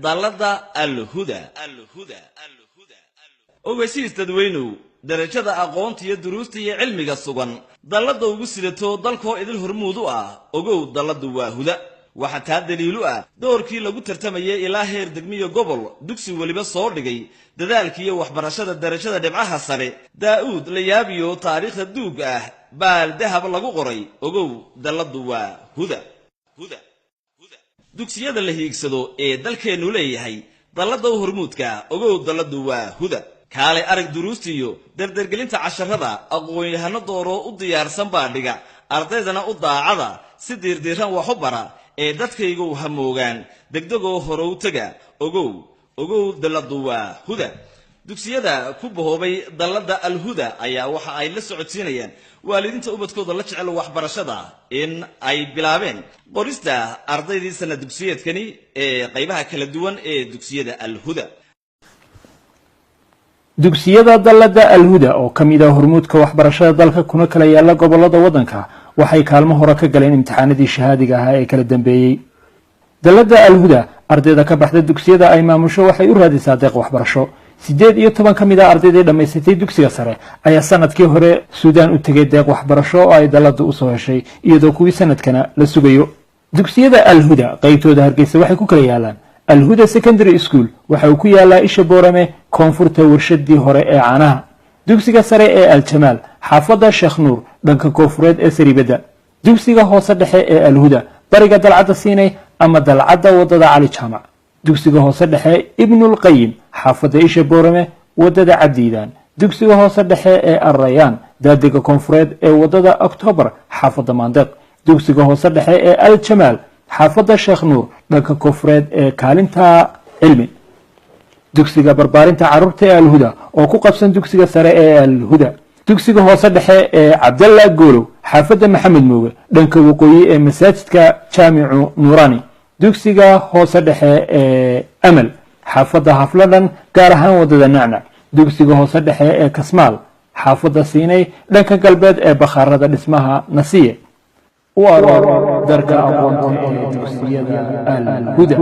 dallada AL-HUDA ogeysiis dadweynuhu darajada aqoonta iyo duruusta iyo cilmiga sugan dallada ugu sidato dalkoo idil hormuud u ah ogow dalladu waa huda waxa taa daliilu ah doorkii lagu tartamayay ilaa heer degmiyo gobol dugsi waliba soo dhigay dadaalkii waxbarashada darajada dhibcaha sare daa'uud la yaabiyo taariikhda duug ah baal dahab lagu qoray ogow dalladu waa huda dugsiyada la hiigsado ee dalkeenu leeyahay dallada hormuudka ogow dalladu waa huda kaale arag duruustiyo dardargelinta casharada aqoon-yahano dooro u diyaarsan baadhiga ardaydana u daacada si diirdiiran wax u bara ee dadkaygu hamoogaan degdegoo hore u taga ogow dalladu waa huda dugsiyada ku bahoobay dallada AL-HUDA ayaa waxa ay la socodsiinayaan waalidiinta ubadkooda la jecel waxbarashada in ay bilaabeen qorista ardaydii sanad dugsiyeedkani ee qaybaha kala duwan ee dugsiyada AL-HUDA dugsiyada dallada AL-HUDA oo kamid ah hormuudka waxbarashada dalka kuna kala yaala gobolada wadanka waxay kaalmo hore ka galeen imtixaanadii shahaadiga ahaa ee kala dambeeyay dallada AL-HUDA ardayda ka baxda dugsiyada ay maamusho waxay u raadisaa deeq waxbarasho 18 kamid ah ardaydii dhamaysatay dugsiga sare ayaa sanadkii hore Suudaan u tagay deeq waxbarasho oo ay dalladu u soo heshay iyadoo kuwii sanadkana la sugayo dugsiyada AL-HUDA qaybtooda Hargeysa waxay ku kala yaalaan AL-HUDA Secondary School waxa uu ku yaalaa isha Boorame koonfurta warshadii hore ee caanaha dugsiga sare ee Al-Jamaal xaafada Sheekh Nuur dhanka koonfureed ee Sariibada dugsiga hoose dhexe ee AL-HUDA bariga dalcada Siinay ama dalcada wadada Cali Jaamac dugsiga hoose dhexe Ibnul Qayyim xaafada isha Boorame wadada Cabdiidaan dugsiga hoose dhexe ee Ar-Rayaan daadiga koonfureed ee wadada October xaafada Maandeeq dugsiga hoose dhexe ee Al-Jamaal xaafada Sheekh Nuur dhanka koonfureed ee kaalinta cilmi dugsiga barbaarinta carruurta ee AL-HUDA oo ku qabsan dugsiga sare ee AL-HUDA dugsiga hoose dhexe ee Cabdalla Goolow xaafada Maxamed Mooge dhanka waqooyi ee masaajidka Jaamicu Nuurani dugsiga hoose dhexe ee Amal xaafada Hafladan gaar ahaan wadada Nacnac dugsiga hoose dhexe ee Kasmaal xaafada Siinay dhanka galbeed ee bakhaarada dhismaha Nasiye darka aqoonta ee dugsiyada AL-HUDA